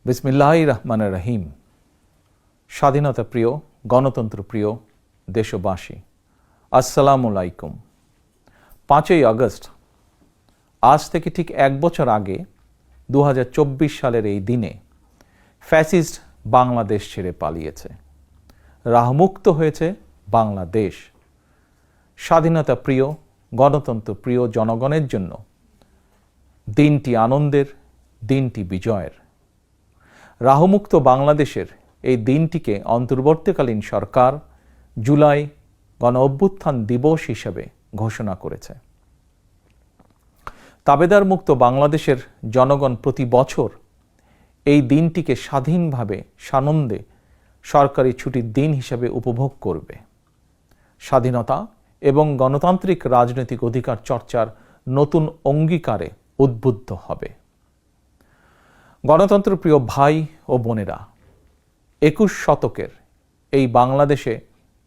বিসমিল্লাহির রহমানির রহিম। স্বাধীনতা প্রিয়, গণতন্ত্র প্রিয় দেশবাসী, আসসালামু আলাইকুম। 5ই আগস্ট, আজ থেকে ঠিক 1 বছর আগে 2024 সালের এই দিনে ফ্যাসিস্ট বাংলাদেশ ছেড়ে পালিয়েছে। রাহমুক্ত হয়েছে বাংলাদেশ। স্বাধীনতা প্রিয়, গণতন্ত্র প্রিয় জনগণের জন্য দিনটি আনন্দের, দিনটি বিজয়ের। রাহমুক্ত বাংলাদেশের এই দিনটিকে অন্তর্বর্তীকালীন সরকার জুলাই গণ অভ্যুত্থান দিবস হিসেবে ঘোষণা করেছে। তাবেদার মুক্ত বাংলাদেশের জনগণ প্রতি বছর এই দিনটিকে স্বাধীনভাবে সানন্দে সরকারি ছুটির দিন হিসেবে উপভোগ করবে। স্বাধীনতা এবং গণতান্ত্রিক রাজনৈতিক অধিকার চর্চার নতুন অঙ্গীকারে উদ্বুদ্ধ হবে। গণতন্ত্র প্রিয় ভাই ও বোনেরা, 21 শতকের এই বাংলাদেশে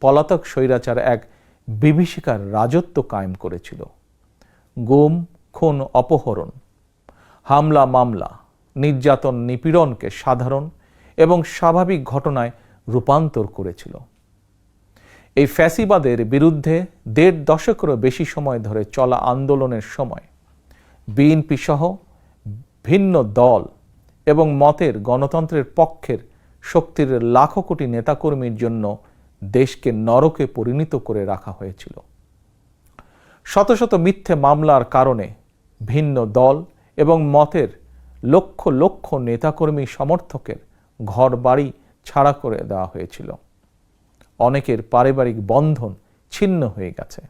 পলাতক স্বৈরাচার এক বিভীষিকার রাজত্ব কায়েম করেছিল। গুম, খুন, অপহরণ, হামলা, মামলা, নির্যাতন, নিপীড়নকে সাধারণ এবং স্বাভাবিক ঘটনায় রূপান্তর করেছিল। এই ফ্যাসিবাদের বিরুদ্ধে 1.5 দশকেরও বেশি সময় ধরে চলা আন্দোলনের সময় বিএনপি সহ ভিন্ন দল এবং মতের গণতন্ত্রের পক্ষের শক্তির লাখো কোটি নেতাকর্মীর জন্য দেশকে নরকে পরিণত করে রাখা হয়েছিল। শত শত মিথ্যে মামলার কারণে ভিন্ন দল এবং মতের লক্ষ লক্ষ নেতাকর্মী সমর্থকের ঘর বাড়ি ছাড়া করে দেওয়া হয়েছিল। অনেকের পারিবারিক বন্ধন ছিন্ন হয়ে গেছে।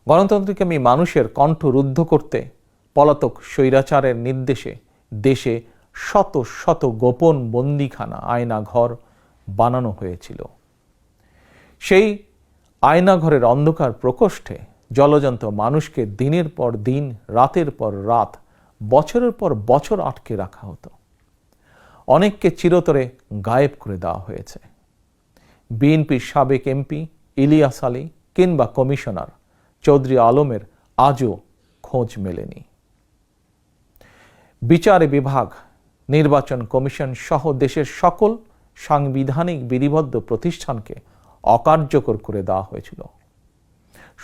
গণতন্ত্রকামী মানুষের কণ্ঠ রুদ্ধ করতে পলাতক স্বৈরাচারের নির্দেশে দেশে শত শত গোপন বন্দিখানা, আয়নাঘর বানানো হয়েছিল। সেই আয়নাঘরের অন্ধকার প্রকোষ্ঠে জলজন্ত মানুষকে দিনের পর দিন, রাতের পর রাত, বছরের পর বছর আটকে রাখা হতো। অনেককে চিরতরে গায়েব করে দেওয়া হয়েছে। বিএনপির সাবেক এমপি ইলিয়াস আলী কিংবা কমিশনার চৌধুরী আলমের আজও খোঁজ মেলেনি। বিচার বিভাগ, নির্বাচন কমিশন সহ দেশের সকল সাংবিধানিক বিধিবদ্ধ প্রতিষ্ঠানকে অকার্যকর করে দেওয়া হয়েছিল।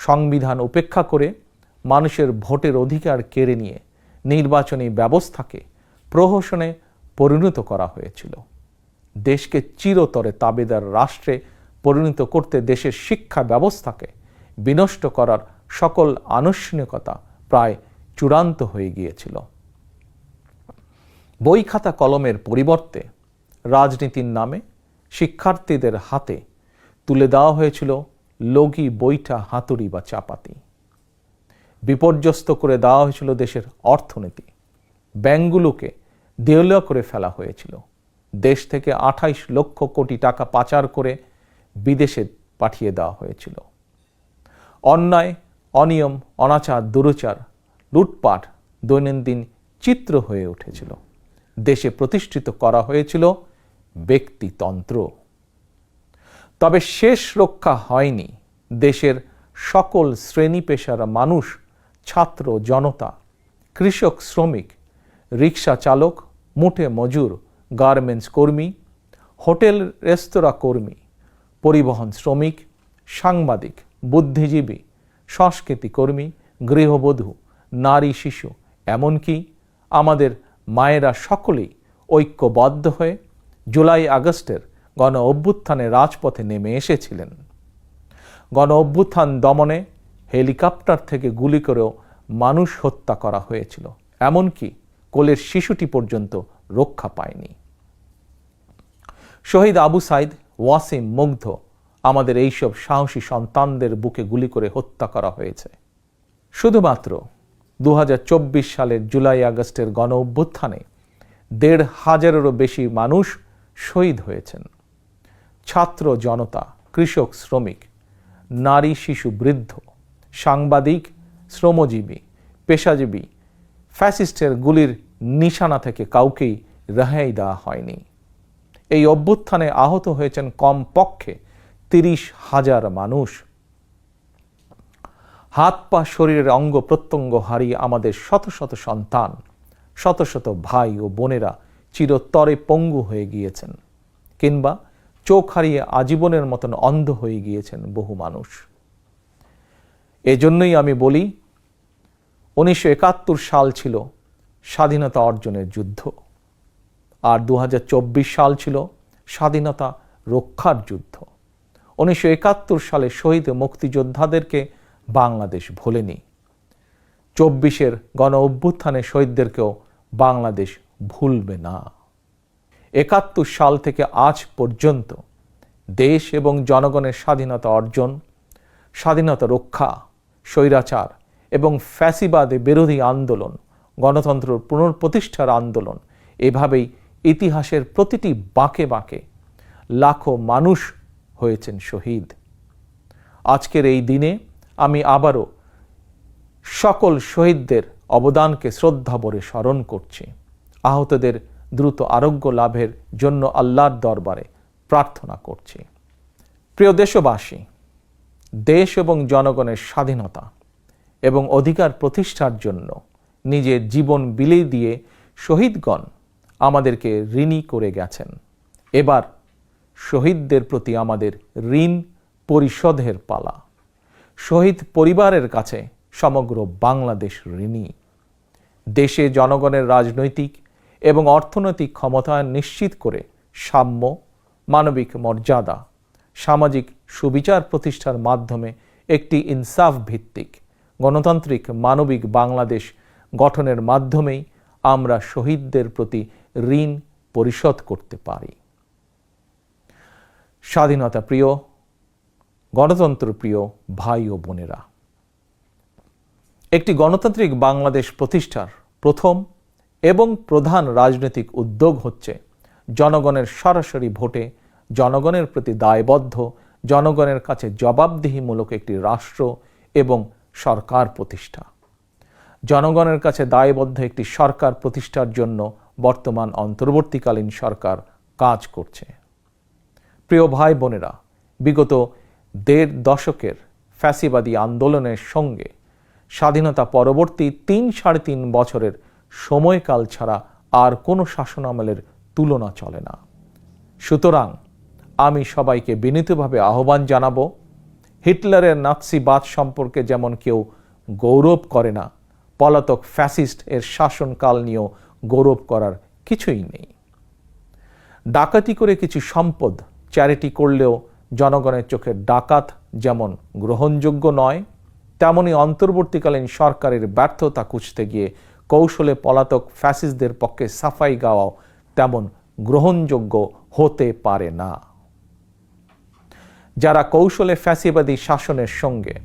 সংবিধান উপেক্ষা করে মানুষের ভোটের অধিকার কেড়ে নিয়ে নির্বাচনী ব্যবস্থাকে প্রহসনে পরিণত করা হয়েছিল। দেশকে চিরতরে তাবেদার রাষ্ট্রে পরিণত করতে দেশের শিক্ষা ব্যবস্থাকে বিনষ্ট করার সকল আনুষ্ঠানিকতা প্রায় চূড়ান্ত হয়ে গিয়েছিল। বই খাতা কলমের পরিবর্তে রাজনীতির নামে শিক্ষার্থীদের হাতে তুলে দেওয়া হয়েছিল লগি, বৈঠা, হাতুড়ি বা চাপাতি। বিপর্যস্ত করে দেওয়া হয়েছিল দেশের অর্থনীতি। ব্যাংকগুলোকে দেউলিয়া করে ফেলা হয়েছিল। দেশ থেকে 28 লক্ষ কোটি টাকা পাচার করে বিদেশে পাঠিয়ে দেওয়া হয়েছিল। অন্যায়, অনিয়ম, অনাচার, দুরাচার, লুটপাট দৈনন্দিন চিত্র হয়ে উঠেছিল। দেশে প্রতিষ্ঠিত করা হয়েছিল ব্যক্তিতন্ত্র। তবে শেষ রক্ষা হয়নি দেশের সকল শ্রেণী পেশার মানুষ, ছাত্র জনতা, কৃষক, শ্রমিক, রিক্সা চালক, মুঠে মজুর, গার্মেন্টস কর্মী, হোটেল রেস্তোরাঁ কর্মী, পরিবহন শ্রমিক, সাংবাদিক, বুদ্ধিজীবী, সংস্কৃতি কর্মী, গৃহবধূ, নারী, শিশু, এমনকি আমাদের মায়েরা সকলেই ঐক্যবদ্ধ হয়ে জুলাই আগস্টের গণ অভ্যুত্থানে রাজপথে নেমে এসেছিলেন। গণ অভ্যুত্থান দমনে হেলিকপ্টার থেকে গুলি করেও মানুষ হত্যা করা হয়েছিল। এমনকি কোলের শিশুটি পর্যন্ত রক্ষা পায়নি। শহীদ আবু সাইদ, ওয়াসিম, মুগ্ধ, আমাদের এইসব সাহসী সন্তানদের বুকে গুলি করে হত্যা করা হয়েছে। শুধুমাত্র 2024 সালের জুলাই আগস্টের গণ অভ্যুত্থানে 1,500-এরও বেশি মানুষ শহীদ হয়েছেন। ছাত্র জনতা, কৃষক, শ্রমিক, নারী, শিশু, বৃদ্ধ, সাংবাদিক, শ্রমজীবী, পেশাজীবী, ফ্যাসিস্টের গুলির নিশানা থেকে কাউকেই রেহাই দেওয়া হয়নি। এই অভ্যুত্থানে আহত হয়েছেন কমপক্ষে 30,000 মানুষ। হাত পা, শরীরের অঙ্গ প্রত্যঙ্গ হারিয়ে আমাদের শত শত সন্তান শত শত ভাই ও বোনেরা চিরতরে পঙ্গু হয়ে গিয়েছেন, কিংবা চোখ হারিয়ে আজীবনের মতন অন্ধ হয়ে গিয়েছেন বহু মানুষ। এজন্যই আমি বলি, 1971 সাল ছিল স্বাধীনতা অর্জনের যুদ্ধ, আর 2024 সাল ছিল স্বাধীনতা রক্ষার যুদ্ধ। 1971 সালে শহীদ মুক্তিযোদ্ধাদেরকে বাংলাদেশ ভোলেনি। 24-এর গণ অভ্যুত্থানে শহীদদেরকেও বাংলাদেশ ভুলবে না। 71 সাল থেকে আজ পর্যন্ত দেশ এবং জনগণের স্বাধীনতা অর্জন, স্বাধীনতা রক্ষা, স্বৈরাচার এবং ফ্যাসিবাদে বিরোধী আন্দোলন, গণতন্ত্র পুনঃপ্রতিষ্ঠার আন্দোলন, এভাবেই ইতিহাসের প্রতিটি বাঁকে বাঁকে লাখো মানুষ হয়েছেন শহীদ। আজকের এই দিনে আমি আবারও সকল শহীদদের অবদানকে শ্রদ্ধাভরে স্মরণ করছি। আহতদের দ্রুত আরোগ্য লাভের জন্য আল্লাহর দরবারে প্রার্থনা করছি। প্রিয় দেশবাসী, দেশ এবং জনগণের স্বাধীনতা এবং অধিকার প্রতিষ্ঠার জন্য নিজের জীবন বিলিয়ে দিয়ে শহীদগণ আমাদেরকে ঋণী করে গেছেন। এবার শহীদদের প্রতি আমাদের ঋণ পরিশোধের পালা। শহীদ পরিবারের কাছে সমগ্র বাংলাদেশ ঋণী। দেশে জনগণের রাজনৈতিক এবং অর্থনৈতিক ক্ষমতায়ন নিশ্চিত করে সাম্য, মানবিক মর্যাদা, সামাজিক সুবিচার প্রতিষ্ঠার মাধ্যমে একটি ইনসাফ ভিত্তিক গণতান্ত্রিক মানবিক বাংলাদেশ গঠনের মাধ্যমেই আমরা শহীদদের প্রতি ঋণ পরিশোধ করতে পারি। স্বাধীনতা প্রিয়, গণতন্ত্র প্রিয় ভাই ও বোনেরা, একটি গণতান্ত্রিক বাংলাদেশ প্রতিষ্ঠার প্রথম এবং প্রধান রাজনৈতিক উদ্যোগ হচ্ছে জনগণের সরাসরি ভোটে জনগণের প্রতি দায়বদ্ধ, জনগণের কাছে জবাবদিহিমূলক একটি রাষ্ট্র এবং সরকার প্রতিষ্ঠা। জনগণের কাছে দায়বদ্ধ একটি সরকার প্রতিষ্ঠার জন্য বর্তমান অন্তর্বর্তীকালীন সরকার কাজ করছে। প্রিয় ভাই বোনেরা, বিগত 1.5 দশকের ফ্যাসিবাদী আন্দোলনের সঙ্গে স্বাধীনতা পরবর্তী 3-3.5 বছরের সময়কাল ছাড়া আর কোনো শাসনামলের তুলনা চলে না। সুতরাং আমি সবাইকে বিনীতভাবে আহ্বান জানাবো, হিটলারের নাৎসিবাদ সম্পর্কে যেমন কেউ গৌরব করে না, পলাতক ফ্যাসিস্ট এর শাসনকাল নিয়েও গৌরব করার কিছুই নেই। ডাকাতি করে কিছু সম্পদ চ্যারিটি করলেও জনগণের চোখে ডাকাত যেমন গ্রহণযোগ্য নয়, তেমনি অন্তর্বর্তীকালীন সরকারের ব্যর্থতা খুঁজতে গিয়ে কৌশলে পলাতক ফ্যাসিস্টদের পক্ষে সাফাই গাওয়াও তেমন গ্রহণযোগ্য হতে পারে না। যারা কৌশলে ফ্যাসিবাদী শাসনের সঙ্গে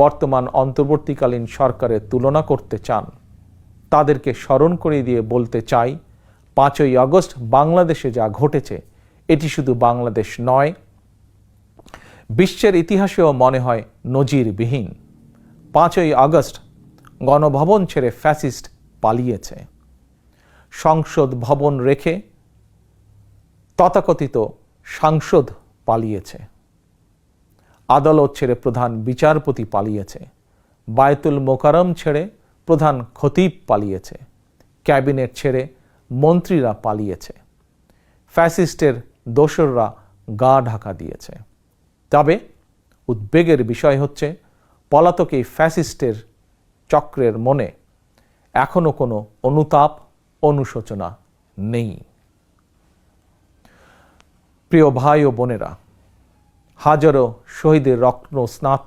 বর্তমান অন্তর্বর্তীকালীন সরকারের তুলনা করতে চান, তাদেরকে স্মরণ করিয়ে দিয়ে বলতে চাই, 5ই আগস্ট বাংলাদেশে যা ঘটেছে এটি শুধু বাংলাদেশ নয়, বিশ্বের ইতিহাসেও মনে হয় নজিরবিহীন। 5ই আগস্ট গণভবন ছেড়ে ফ্যাসিস্ট পালিয়েছে। সংসদ ভবন রেখে তথাকথিত সাংসদ পালিয়েছে। আদালত ছেড়ে প্রধান বিচারপতি পালিয়েছে। বায়তুল মোকাররম ছেড়ে প্রধান খতিব পালিয়েছে। ক্যাবিনেট ছেড়ে মন্ত্রীরা পালিয়েছে। ফ্যাসিস্টের দোসররা গা ঢাকা দিয়েছে। তবে উদ্বেগের বিষয় হচ্ছে, পলাতক এই ফ্যাসিস্টের চক্রের মনে এখনো কোনো অনুতাপ, অনুশোচনা নেই। প্রিয় ভাই ও বোনেরা, হাজারো শহীদের রক্ত স্নাত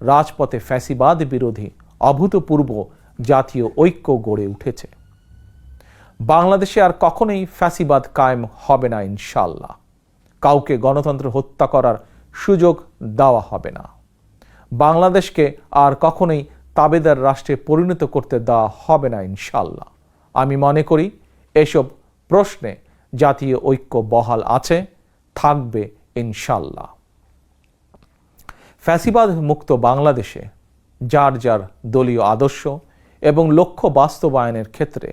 রাজপথে ফ্যাসিবাদ বিরোধী অভূতপূর্ব জাতীয় ঐক্য গড়ে উঠেছে। বাংলাদেশে আর কখনোই ফ্যাসিবাদ কায়েম হবে না ইনশাআল্লাহ। কাউকে গণতন্ত্র হত্যা করার সুযোগ দেওয়া হবে না। বাংলাদেশকে আর কখনোই তাবেদার রাষ্ট্রে পরিণত করতে দেওয়া হবে না ইনশাআল্লাহ। আমি মনে করি এসব প্রশ্নে জাতীয় ঐক্য বহাল আছে, থাকবে ইনশাআল্লাহ। ফ্যাসিবাদ মুক্ত বাংলাদেশে যার যার দলীয় আদর্শ এবং লক্ষ্য বাস্তবায়নের ক্ষেত্রে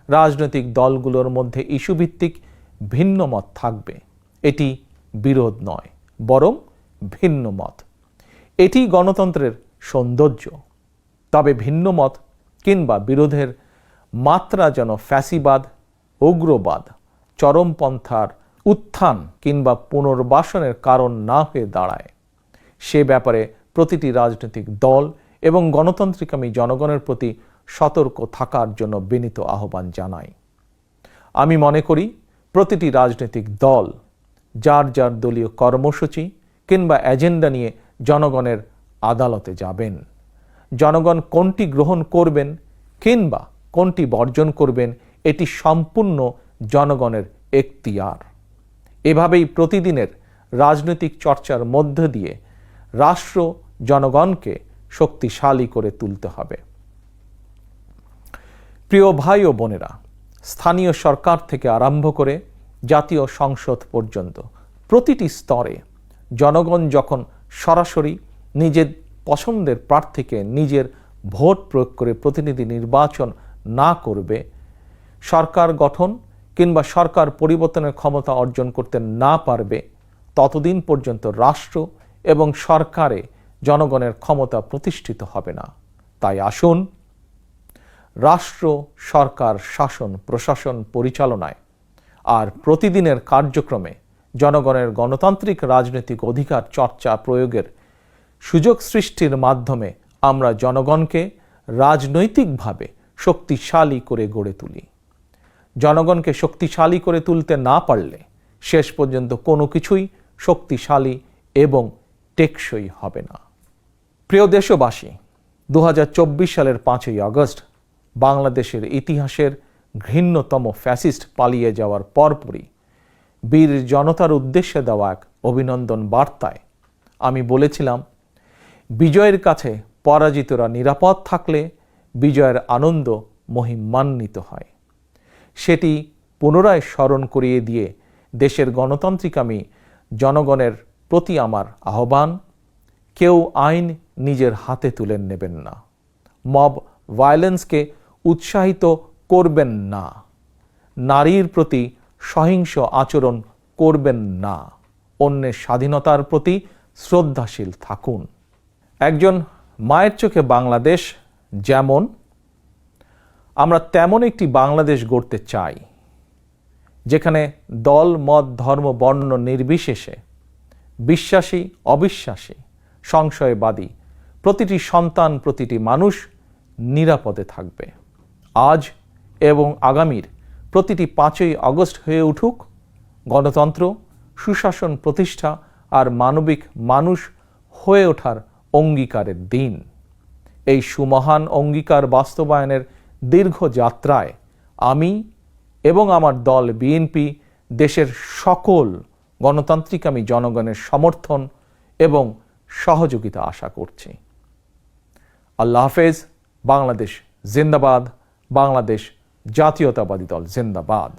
রাজনৈতিক দলগুলোর মধ্যে ইস্যুভিত্তিক ভিন্ন মত থাকবে। এটি বিরোধ নয়, বরং ভিন্ন মত। এটি গণতন্ত্রের সৌন্দর্য। তবে ভিন্ন মত কিংবা বিরোধের মাত্রা যেন ফ্যাসিবাদ, উগ্রবাদ, চরমপন্থার উত্থান কিংবা পুনর্বাসনের কারণ না হয়ে দাঁড়ায়, সে ব্যাপারে প্রতিটি রাজনৈতিক দল এবং গণতান্ত্রিকামী জনগণের প্রতি সতর্ক থাকার জন্য বিনীত আহ্বান জানাই। আমি মনে করি প্রতিটি রাজনৈতিক দল যার যার দলীয় কর্মসূচি কিংবা এজেন্ডা নিয়ে জনগণের আদালতে যাবেন। জনগণ কোনটি গ্রহণ করবেন কিংবা কোনটি বর্জন করবেন এটি সম্পূর্ণ জনগণের এখতিয়ার। এভাবেই প্রতিদিনের রাজনৈতিক চর্চার মধ্য দিয়ে রাষ্ট্র জনগণকে শক্তিশালী করে তুলতে হবে। প্রিয় ভাই ও বোনেরা, স্থানীয় সরকার থেকে আরম্ভ করে জাতীয় সংসদ পর্যন্ত প্রতিটি স্তরে জনগণ যখন সরাসরি নিজের পছন্দের প্রার্থীকে নিজের ভোট প্রয়োগ করে প্রতিনিধি নির্বাচন না করবে, সরকার গঠন কিংবা সরকার পরিবর্তনের ক্ষমতা অর্জন করতে না পারবে, ততদিন পর্যন্ত রাষ্ট্র এবং সরকারে জনগণের ক্ষমতা প্রতিষ্ঠিত হবে না। তাই আসুন রাষ্ট্র, সরকার, শাসন, প্রশাসন পরিচালনায় আর প্রতিদিনের কার্যক্রমে জনগণের গণতান্ত্রিক রাজনৈতিক অধিকার চর্চা প্রয়োগের সুযোগ সৃষ্টির মাধ্যমে আমরা জনগণকে রাজনৈতিকভাবে শক্তিশালী করে গড়ে তুলি। জনগণকে শক্তিশালী করে তুলতে না পারলে শেষ পর্যন্ত কোনো কিছুই শক্তিশালী এবং টেকসই হবে না। প্রিয় দেশবাসী, 2024 সালের 5ই আগস্ট বাংলাদেশের ইতিহাসের ঘৃণ্যতম ফ্যাসিস্ট পালিয়ে যাওয়ার পরপরই বীর জনতার উদ্দেশ্যে দেওয়া এক অভিনন্দন বার্তায় আমি বলেছিলাম, বিজয়ের কাছে পরাজিতরা নিরাপদ থাকলে বিজয়ের আনন্দ মহিমান্বিত হয়। সেটি পুনরায় স্মরণ করিয়ে দিয়ে দেশের গণতান্ত্রিকামী জনগণের প্রতি আমার আহ্বান, কেউ আইন নিজের হাতে তুলে নেবেন না, মব ভায়োলেন্সকে উৎসাহিত করবেন না, নারীর প্রতি সহিংস আচরণ করবেন না, অন্যের স্বাধীনতার প্রতি শ্রদ্ধাশীল থাকুন। একজন মায়ের চোখে বাংলাদেশ যেমন, আমরা তেমন একটি বাংলাদেশ গড়তে চাই যেখানে দল, মত, ধর্ম, বর্ণ নির্বিশেষে বিশ্বাসী, অবিশ্বাসী, সংশয়বাদী প্রতিটি সন্তান, প্রতিটি মানুষ নিরাপদে থাকবে। আজ এবং আগামীর প্রতিটি 5ই আগস্ট হয়ে উঠুক গণতন্ত্র, সুশাসন প্রতিষ্ঠা আর মানবিক মানুষ হয়ে ওঠার অঙ্গীকারের দিন। এই সুমহান অঙ্গীকার বাস্তবায়নের দীর্ঘ যাত্রায় আমি এবং আমার দল বিএনপি দেশের সকল গণতান্ত্রিকামী জনগণের সমর্থন এবং সহযোগিতা আশা করছি। আল্লাহ হাফেজ। বাংলাদেশ জিন্দাবাদ। বাংলাদেশ জাতীয়তাবাদী দল জিন্দাবাদ।